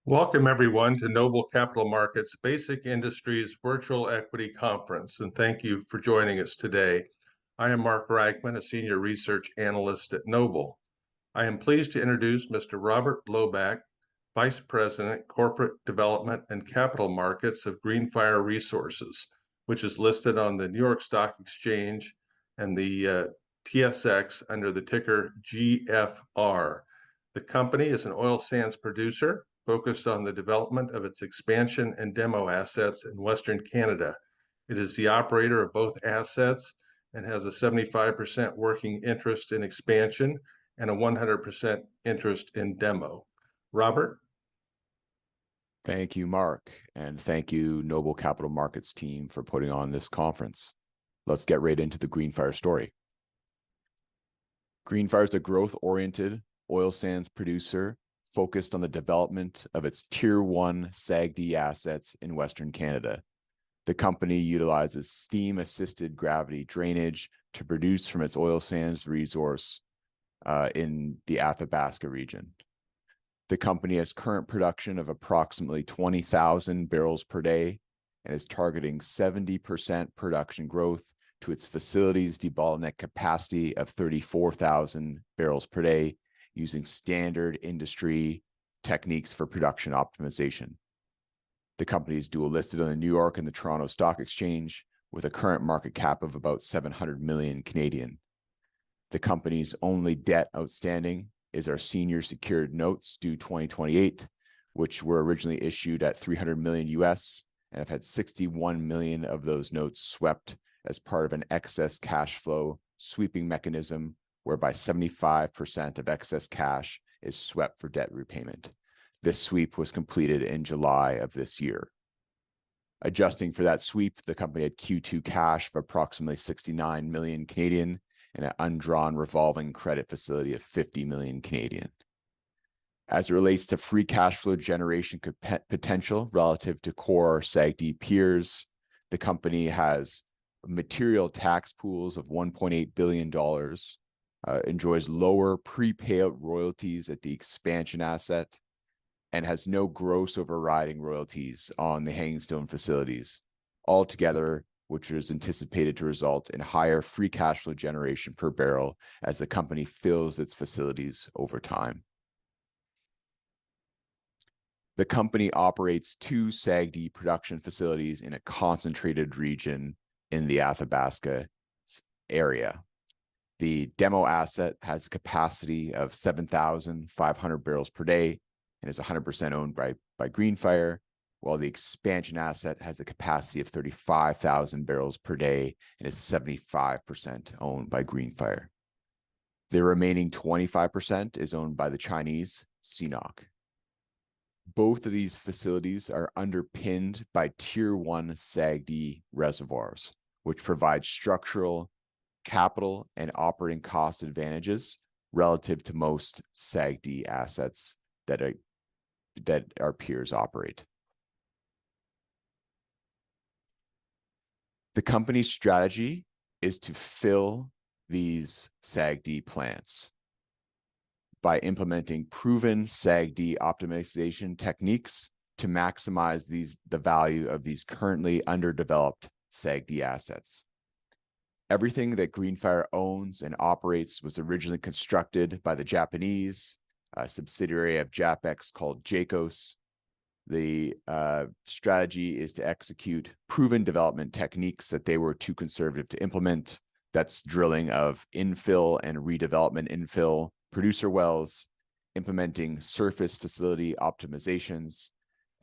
Welcome, everyone, to Noble Capital Markets Basic Industries Virtual Equity Conference, and thank you for joining us today. I am Mark Reichman, a Senior Research Analyst at Noble. I am pleased to introduce Mr. Robert Loback, Vice President, Corporate Development and Capital Markets of Greenfire Resources, which is listed on the New York Stock Exchange and the TSX under the ticker GFR. The company is an oil sands producer focused on the development of its expansion and demo assets in Western Canada. It is the operator of both assets and has a 75% working interest in expansion and a 100% interest in demo. Robert? Thank you, Mark, and thank you, Noble Capital Markets team, for putting on this conference. Let's get right into the Greenfire story. Greenfire is a growth-oriented oil sands producer focused on the development of its Tier 1 SAGD assets in Western Canada. The company utilizes steam-assisted gravity drainage to produce from its oil sands resource in the Athabasca region. The company has current production of approximately 20,000 barrels per day and is targeting 70% production growth to its facility's debottleneck capacity of 34,000 barrels per day using standard industry techniques for production optimization. The company is dual listed on the New York and the Toronto Stock Exchange with a current market cap of about 700 million Canadian. The company's only debt outstanding is our senior secured notes due 2028, which were originally issued at 300 million US and have had 61 million of those notes swept as part of an excess cash flow sweeping mechanism whereby 75% of excess cash is swept for debt repayment. This sweep was completed in July of this year. Adjusting for that sweep, the company had Q2 cash of approximately 69 million Canadian and an undrawn revolving credit facility of 50 million Canadian. As it relates to free cash flow generation potential relative to core SAGD peers, the company has material tax pools of $1.8 billion, enjoys lower pre-payout royalties at the expansion asset, and has no gross overriding royalties on the Hangingstone facilities. Altogether, which is anticipated to result in higher free cash flow generation per barrel as the company fills its facilities over time. The company operates 2 SAGD production facilities in a concentrated region in the Athabasca area. The demo asset has a capacity of 7,500 barrels per day and is 100% owned by Greenfire, while the expansion asset has a capacity of 35,000 barrels per day and is 75% owned by Greenfire. The remaining 25% is owned by the Chinese CNOOC. Both of these facilities are underpinned by Tier 1 SAGD reservoirs, which provide structural, capital, and operating cost advantages relative to most SAGD assets that our peers operate. The company's strategy is to fill these SAGD plants by implementing proven SAGD optimization techniques to maximize the value of these currently underdeveloped SAGD assets. Everything that Greenfire owns and operates was originally constructed by the Japanese, a subsidiary of JAPEX called JACOS. The strategy is to execute proven development techniques that they were too conservative to implement. That's drilling of infill and redevelopment infill producer wells, implementing surface facility optimizations,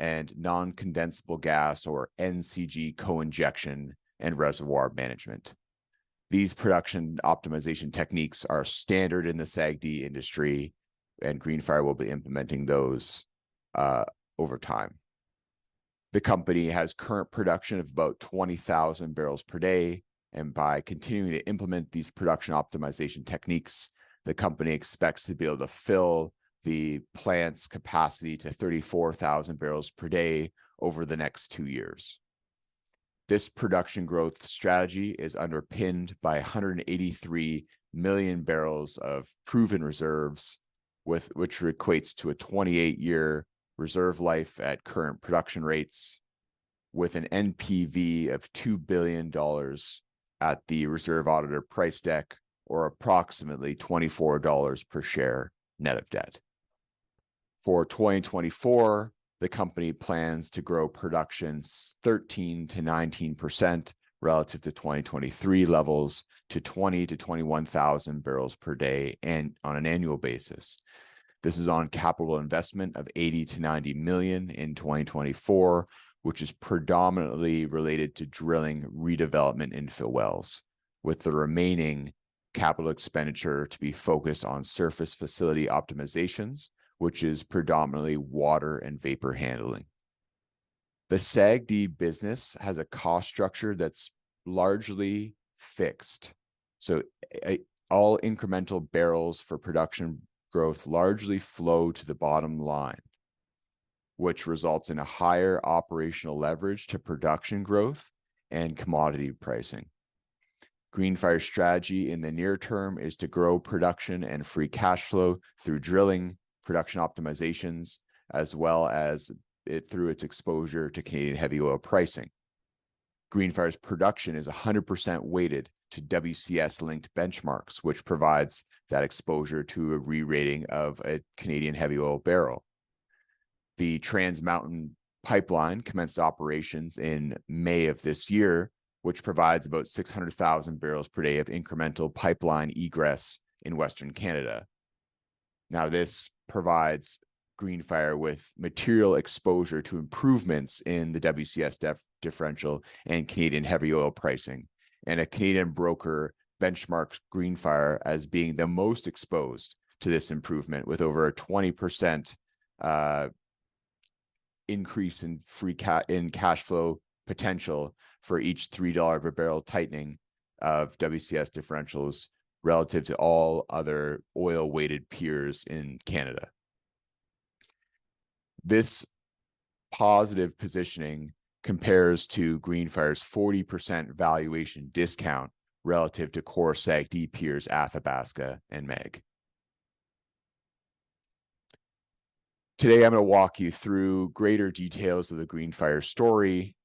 and non-condensable gas or NCG co-injection and reservoir management. These production optimization techniques are standard in the SAGD industry, and Greenfire will be implementing those over time. The company has current production of about 20,000 barrels per day, and by continuing to implement these production optimization techniques, the company expects to be able to fill the plant's capacity to 34,000 barrels per day over the next 2 years. This production growth strategy is underpinned by 183 million barrels of proven reserves, which equates to a 28-year reserve life at current production rates, with an NPV of $2 billion at the reserve auditor price deck, or approximately $24 per share net of debt. For 2024, the company plans to grow production 13 to 19% relative to 2023 levels to 20 to 21,000 barrels per day and on an annual basis. This is on capital investment of 80 to 90 million in 2024, which is predominantly related to drilling, redevelopment, infill wells, with the remaining capital expenditure to be focused on surface facility optimizations, which is predominantly water and vapor handling. The SAGD business has a cost structure that's largely fixed. So all incremental barrels for production growth largely flow to the bottom line, which results in a higher operational leverage to production growth and commodity pricing. Greenfire's strategy in the near term is to grow production and free cash flow through drilling, production optimizations, as well as through its exposure to Canadian heavy oil pricing. Greenfire's production is 100% weighted to WCS-linked benchmarks, which provides that exposure to a re-rating of a Canadian heavy oil barrel. The Trans Mountain pipeline commenced operations in May of this year, which provides about 600,000 barrels per day of incremental pipeline egress in Western Canada. Now, this provides Greenfire with material exposure to improvements in the WCS differential and Canadian heavy oil pricing. And a Canadian broker benchmarks Greenfire as being the most exposed to this improvement, with over a 20% increase in cash flow potential for each $3 per barrel tightening of WCS differentials relative to all other oil-weighted peers in Canada. This positive positioning compares to Greenfire's 40% valuation discount relative to core SAGD peers Athabasca and MEG. Today, I'm going to walk you through greater details of the Greenfire story,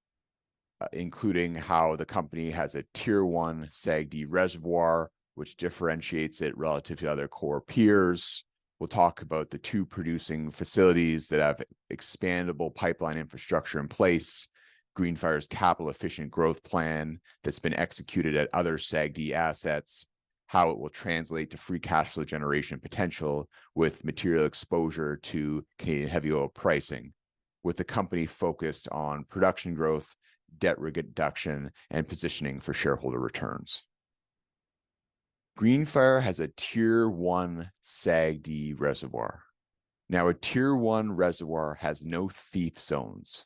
including how the company has a Tier 1 SAGD reservoir, which differentiates it relative to other core peers. We'll talk about the 2 producing facilities that have expandable pipeline infrastructure in place, Greenfire's capital-efficient growth plan that's been executed at other SAGD assets, how it will translate to free cash flow generation potential with material exposure to Canadian heavy oil pricing, with the company focused on production growth, debt reduction, and positioning for shareholder returns. Greenfire has a Tier 1 SAGD reservoir. Now, a Tier 1 reservoir has no thief zones,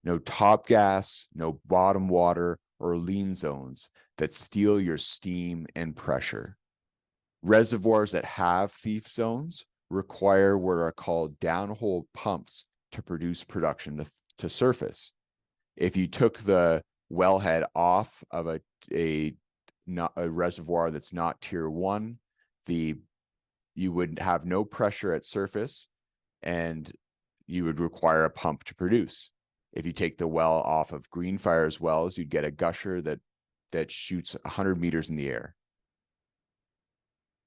no top gas, no bottom water, or lean zones that steal your steam and pressure. Reservoirs that have thief zones require what are called downhole pumps to produce production to surface. If you took the wellhead off of a reservoir that's not Tier 1, you would have no pressure at surface and you would require a pump to produce. If you take the well off of Greenfire's wells, you'd get a gusher that shoots 100 meters in the air.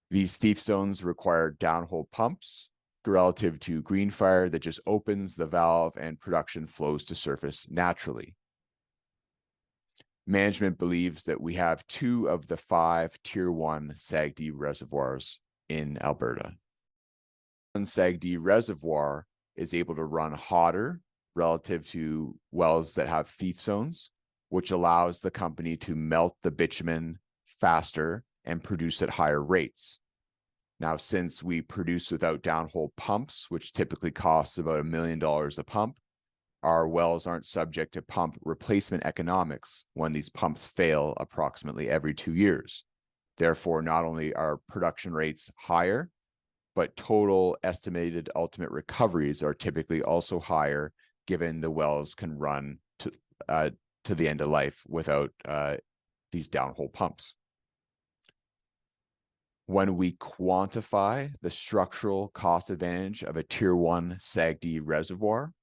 These thief zones require downhole pumps relative to Greenfire that just opens the valve and production flows to surface naturally. Management believes that we have 2 of the 5 Tier 1 SAGD reservoirs in Alberta. One SAGD reservoir is able to run hotter relative to wells that have thief zones, which allows the company to melt the bitumen faster and produce at higher rates. Now, since we produce without downhole pumps, which typically costs about $1 million a pump, our wells aren't subject to pump replacement economics when these pumps fail approximately every 2 years. Therefore, not only are production rates higher, but total estimated ultimate recoveries are typically also higher, given the wells can run to the end of life without these downhole pumps. When we quantify the structural cost advantage of a Tier 1 SAGD reservoir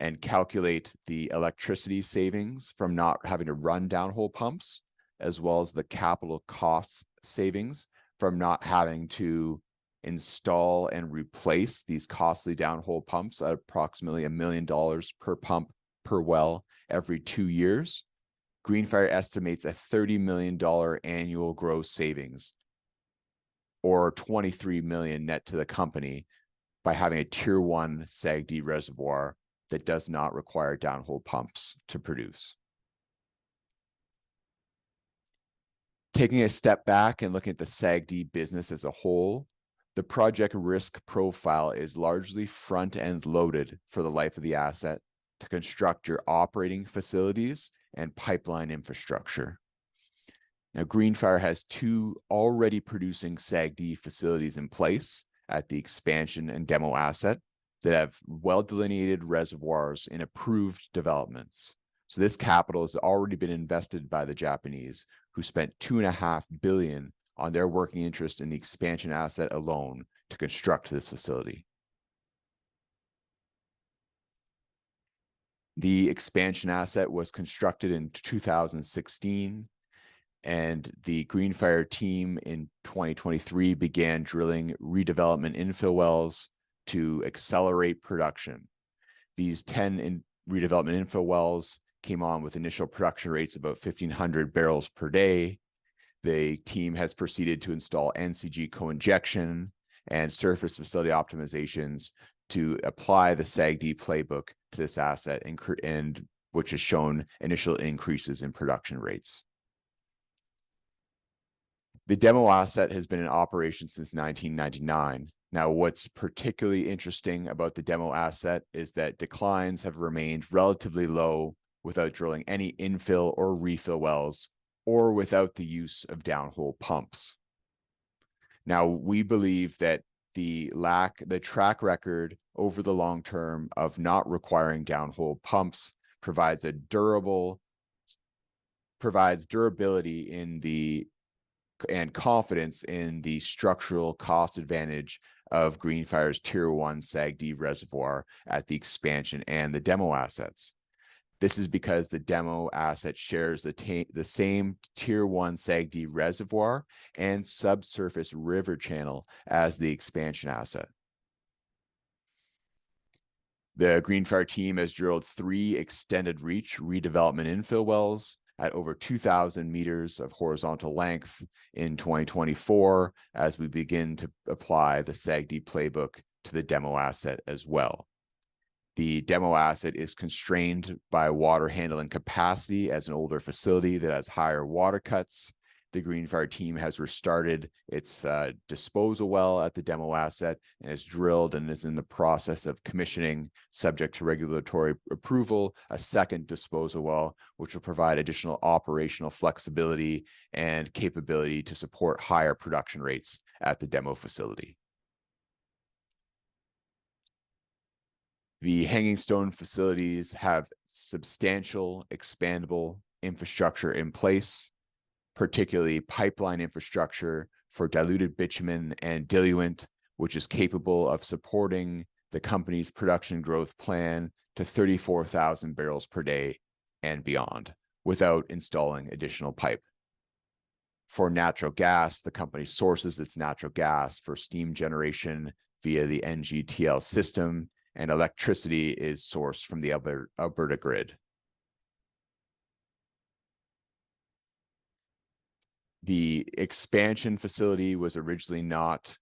and calculate the electricity savings from not having to run downhole pumps, as well as the capital cost savings from not having to install and replace these costly downhole pumps at approximately $1 million per pump per well every 2 years, Greenfire estimates a $30 million annual gross savings, or $23 million net to the company, by having a Tier 1 SAGD reservoir that does not require downhole pumps to produce. Taking a step back and looking at the SAGD business as a whole, the project risk profile is largely front-end loaded for the life of the asset to construct your operating facilities and pipeline infrastructure. Now, Greenfire has 2 already producing SAGD facilities in place at the expansion and demo asset that have well-delineated reservoirs in approved developments. So this capital has already been invested by the Japanese, who spent $2.5 billion on their working interest in the expansion asset alone to construct this facility. The expansion asset was constructed in 2016, and the Greenfire team in 2023 began drilling redevelopment infill wells to accelerate production. These 10 redevelopment infill wells came on with initial production rates of about 1,500 barrels per day. The team has proceeded to install NCG co-injection and surface facility optimizations to apply the SAGD playbook to this asset, and which has shown initial increases in production rates. The demo asset has been in operation since 1999. Now, what's particularly interesting about the demo asset is that declines have remained relatively low without drilling any infill or refill wells, or without the use of downhole pumps. Now, we believe that the track record over the long term of not requiring downhole pumps provides durability and confidence in the structural cost advantage of Greenfire's Tier 1 SAGD reservoir at the expansion and the demo assets. This is because the demo asset shares the same Tier 1 SAGD reservoir and subsurface river channel as the expansion asset. The Greenfire team has drilled 3 extended reach redevelopment infill wells at over 2,000 meters of horizontal length in 2024, as we begin to apply the SAGD playbook to the demo asset as well. The demo asset is constrained by water handling capacity as an older facility that has higher water cuts. The Greenfire team has restarted its disposal well at the demo asset and has drilled and is in the process of commissioning, subject to regulatory approval, a second disposal well, which will provide additional operational flexibility and capability to support higher production rates at the demo facility. The Hangingstone facilities have substantial expandable infrastructure in place, particularly pipeline infrastructure for diluted bitumen and diluent, which is capable of supporting the company's production growth plan to 34,000 barrels per day and beyond, without installing additional pipe. For natural gas, the company sources its natural gas for steam generation via the NGTL system, and electricity is sourced from the Alberta grid. The expansion facility was originally not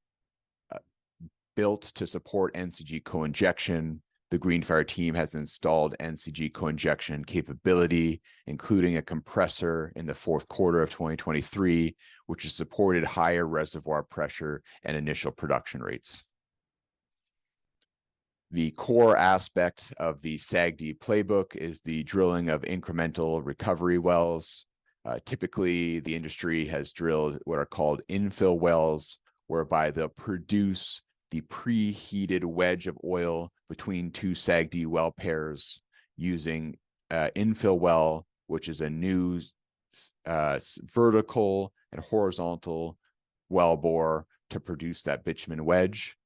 built to support NCG co-injection. The Greenfire team has installed NCG co-injection capability, including a compressor in the fourth quarter of 2023, which has supported higher reservoir pressure and initial production rates. The core aspect of the SAGD playbook is the drilling of incremental recovery wells. Typically, the industry has drilled what are called infill wells, whereby they'll produce the preheated wedge of oil between 2 SAGD well pairs using infill well, which is a new vertical and horizontal wellbore to produce that bitumen wedge.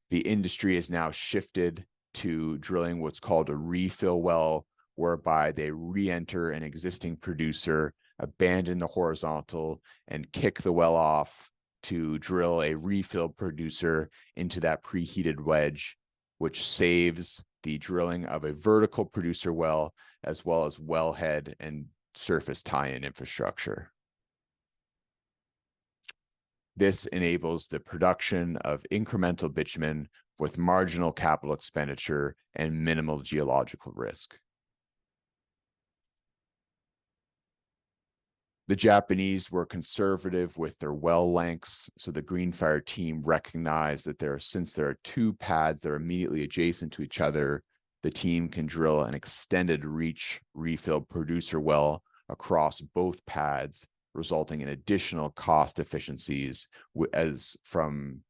The industry has now shifted to drilling what's called a refill well, whereby they re-enter an existing producer, abandon the horizontal, and kick the well off to drill a refill producer into that preheated wedge, which saves the drilling of a vertical producer well, as well as wellhead and surface tie-in infrastructure. This enables the production of incremental bitumen with marginal capital expenditure and minimal geological risk. The Japanese were conservative with their well lengths, so the Greenfire team recognized that since there are two pads that are immediately adjacent to each other, the team can drill an extended reach refill producer well across both pads, resulting in additional cost efficiencies as from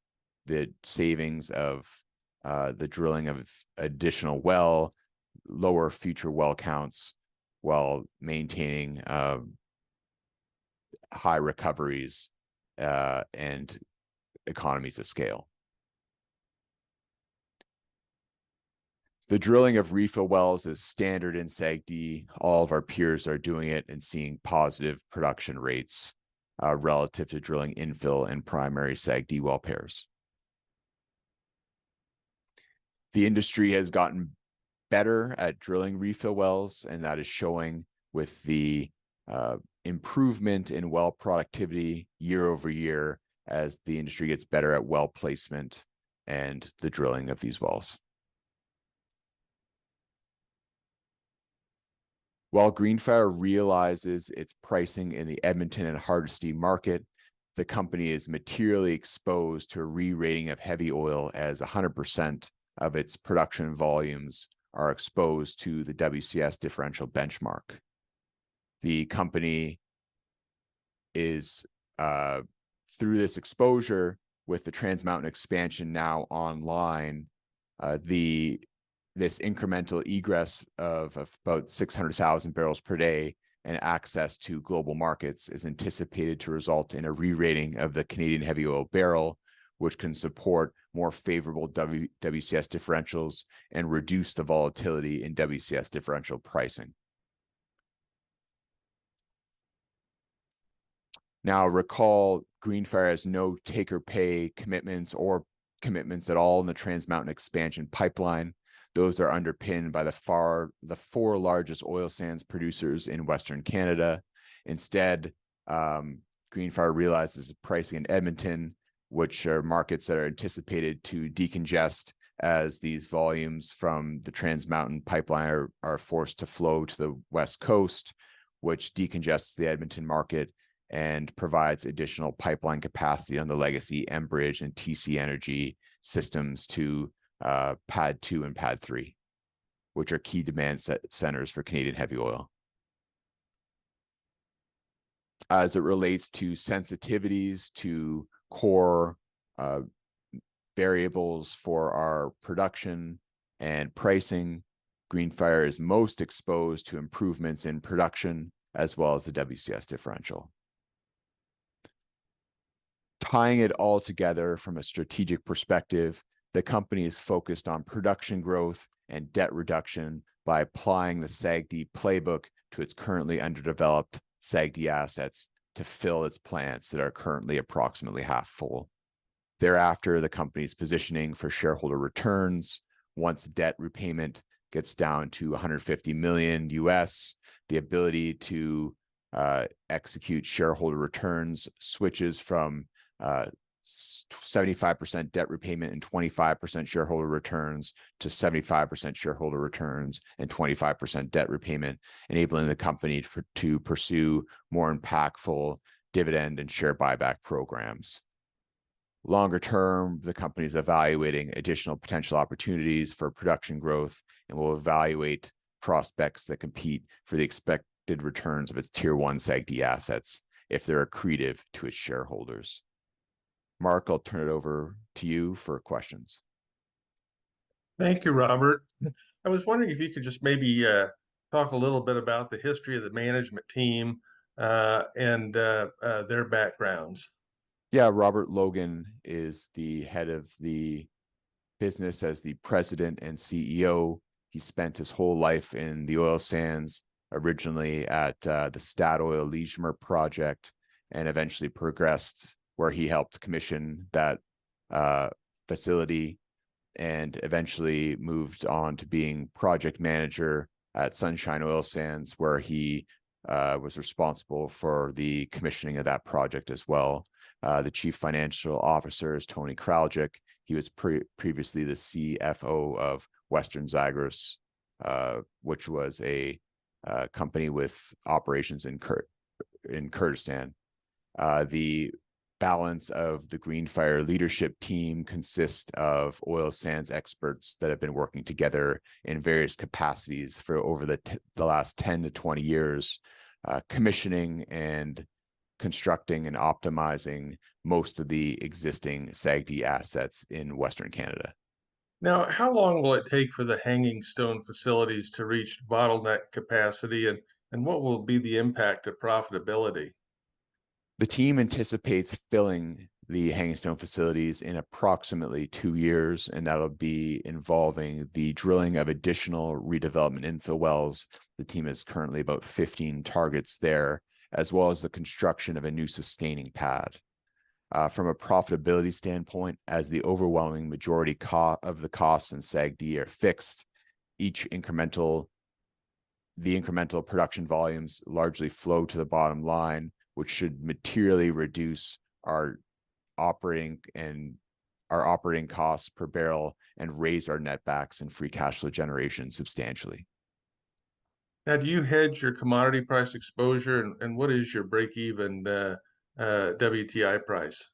the savings of the drilling of additional well, lower future well counts, while maintaining high recoveries and economies of scale. The drilling of refill wells is standard in SAGD. All of our peers are doing it and seeing positive production rates relative to drilling infill and primary SAGD well pairs. The industry has gotten better at drilling refill wells, and that is showing with the improvement in well productivity year over year as the industry gets better at well placement and the drilling of these wells. While Greenfire realizes its pricing in the Edmonton and Hardisty market, the company is materially exposed to a re-rating of heavy oil, as 100% of its production volumes are exposed to the WCS differential benchmark. The company is, through this exposure, with the Trans Mountain expansion now online, this incremental egress of about 600,000 barrels per day and access to global markets is anticipated to result in a re-rating of the Canadian heavy oil barrel, which can support more favorable WCS differentials and reduce the volatility in WCS differential pricing. Now, recall, Greenfire has no take-or-pay commitments or commitments at all in the Trans Mountain expansion pipeline. Those are underpinned by the four largest oil sands producers in Western Canada. Instead, Greenfire realizes pricing in Edmonton, which are markets that are anticipated to decongest as these volumes from the Trans Mountain pipeline are forced to flow to the West Coast, which decongests the Edmonton market and provides additional pipeline capacity on the legacy Enbridge and TC Energy systems to Pad 2 and Pad 3, which are key demand centers for Canadian heavy oil. As it relates to sensitivities to core variables for our production and pricing, Greenfire is most exposed to improvements in production as well as the WCS differential. Tying it all together from a strategic perspective, the company is focused on production growth and debt reduction by applying the SAGD playbook to its currently underdeveloped SAGD assets to fill its plants that are currently approximately half full. Thereafter, the company is positioning for shareholder returns once debt repayment gets down to $150 million US. The ability to execute shareholder returns switches from 75% debt repayment and 25% shareholder returns to 75% shareholder returns and 25% debt repayment, enabling the company to pursue more impactful dividend and share buyback programs. Longer term, the company is evaluating additional potential opportunities for production growth and will evaluate prospects that compete for the expected returns of its Tier 1 SAGD assets if they're accretive to its shareholders. Mark, I'll turn it over to you for questions. Thank you, Robert. I was wondering if you could just maybe talk a little bit about the history of the management team and their backgrounds. Yeah, Robert Logan is the head of the business as the president and CEO. He spent his whole life in the oil sands, originally at the Statoil Leismer project, and eventually progressed where he helped commission that facility, and eventually moved on to being project manager at Sunshine Oil Sands, where he was responsible for the commissioning of that project as well. The chief financial officer is Tony Kraljic. He was previously the CFO of Western Zagros, which was a company with operations in Kurdistan. The balance of the Greenfire leadership team consists of oil sands experts that have been working together in various capacities for over the last 10 to 20 years, commissioning and constructing and optimizing most of the existing SAGD assets in Western Canada. Now, how long will it take for the Hangingstone facilities to reach bottleneck capacity, and what will be the impact of profitability? The team anticipates filling the Hangingstone facilities in approximately 2 years, and that'll be involving the drilling of additional redevelopment infill wells. The team is currently about 15 targets there, as well as the construction of a new sustaining pad. From a profitability standpoint, as the overwhelming majority of the costs in SAGD are fixed, the incremental production volumes largely flow to the bottom line, which should materially reduce our operating costs per barrel and raise our netbacks and free cash flow generation substantially. Now, do you hedge your commodity price exposure, and what is your break-even WTI price?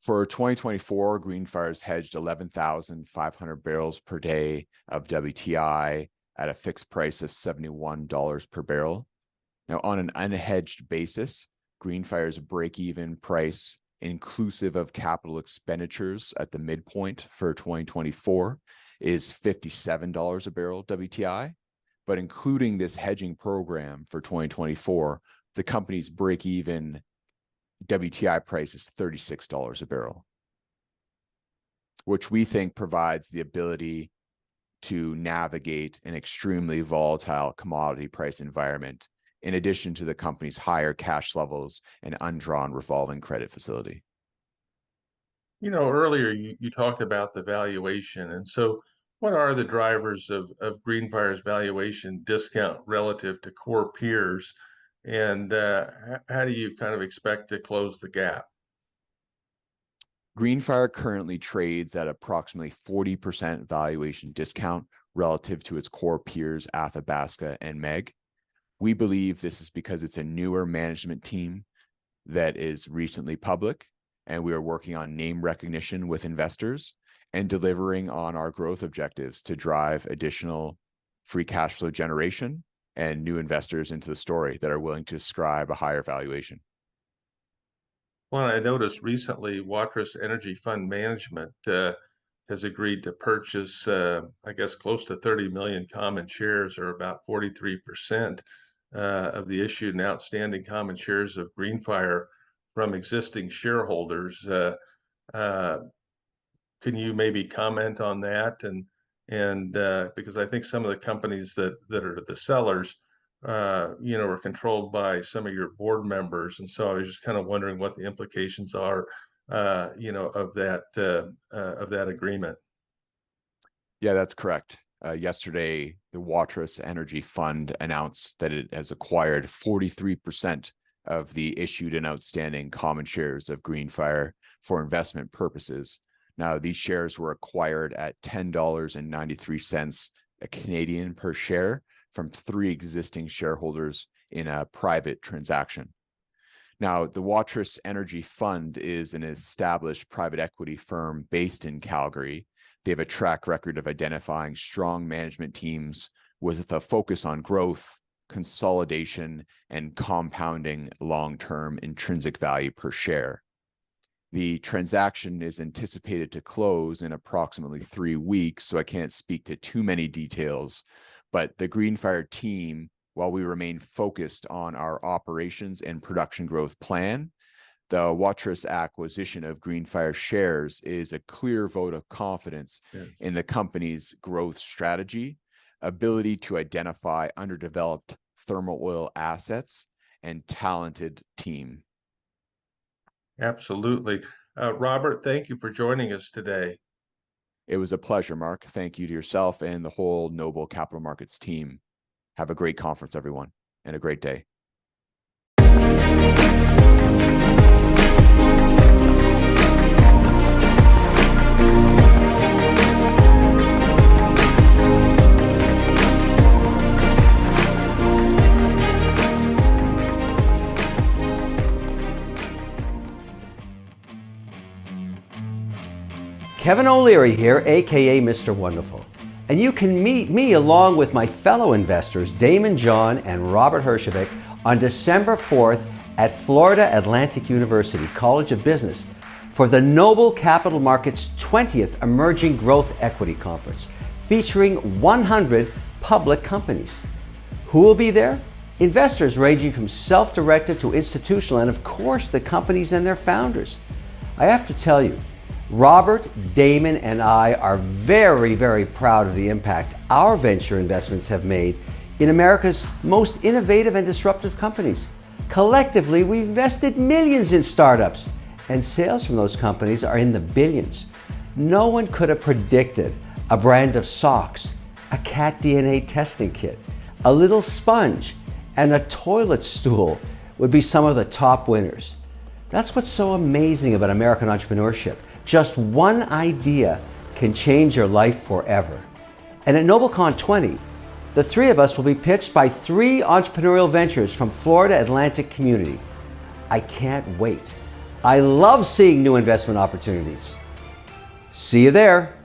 For 2024, Greenfire's hedged 11,500 barrels per day of WTI at a fixed price of $71 per barrel. Now, on an unhedged basis, Greenfire's break-even price, inclusive of capital expenditures at the midpoint for 2024, is $57 a barrel WTI. But including this hedging program for 2024, the company's break-even WTI price is $36 a barrel, which we think provides the ability to navigate an extremely volatile commodity price environment, in addition to the company's higher cash levels and undrawn revolving credit facility. You know, earlier you talked about the valuation, and so what are the drivers of Greenfire's valuation discount relative to core peers, and how do you kind of expect to close the gap? Greenfire currently trades at approximately 40% valuation discount relative to its core peers, Athabasca and MEG. We believe this is because it's a newer management team that is recently public, and we are working on name recognition with investors and delivering on our growth objectives to drive additional free cash flow generation and new investors into the story that are willing to ascribe a higher valuation. Well, I noticed recently Waterous Energy Fund Management has agreed to purchase, I guess, close to 30 million common shares, or about 43% of the issued and outstanding common shares of Greenfire from existing shareholders. Can you maybe comment on that? And because I think some of the companies that are the sellers, are controlled by some of your board members, and so I was just kind of wondering what the implications are, of that agreement. Yeah, that's correct. Yesterday, the Waterous Energy Fund announced that it has acquired 43% of the issued and outstanding common shares of Greenfire for investment purposes. Now, these shares were acquired at $10.93 Canadian per share from 3 existing shareholders in a private transaction. Now, the Waterous Energy Fund is an established private equity firm based in Calgary. They have a track record of identifying strong management teams with a focus on growth, consolidation, and compounding long-term intrinsic value per share. The transaction is anticipated to close in approximately 3 weeks, so I can't speak to too many details, but the Greenfire team, while we remain focused on our operations and production growth plan, The Watrous acquisition of Greenfire shares is a clear vote of confidence in the company's growth strategy, ability to identify underdeveloped thermal oil assets, and talented team. Absolutely. Robert, thank you for joining us today. It was a pleasure, Mark. Thank you to yourself and the whole Noble Capital Markets team. Have a great conference, everyone, and a great day. Kevin O'Leary here, aka Mr. Wonderful. And you can meet me along with my fellow investors, Damon John and Robert Hershevik, on December 4th at Florida Atlantic University College of Business for the Noble Capital Markets 20th Emerging Growth Equity Conference, featuring 100 public companies. Who will be there? Investors ranging from self-directed to institutional, and of course the companies and their founders. I have to tell you, Robert, Damon, and I are very, very proud of the impact our venture investments have made in America's most innovative and disruptive companies. Collectively, we've invested millions in startups, and sales from those companies are in the billions. No one could have predicted a brand of socks, a cat DNA testing kit, a little sponge, and a toilet stool would be some of the top winners. That's what's so amazing about American entrepreneurship. Just one idea can change your life forever. And at NobleCon 20, the three of us will be pitched by 3 entrepreneurial ventures from Florida Atlantic community. I can't wait. I love seeing new investment opportunities. See you there.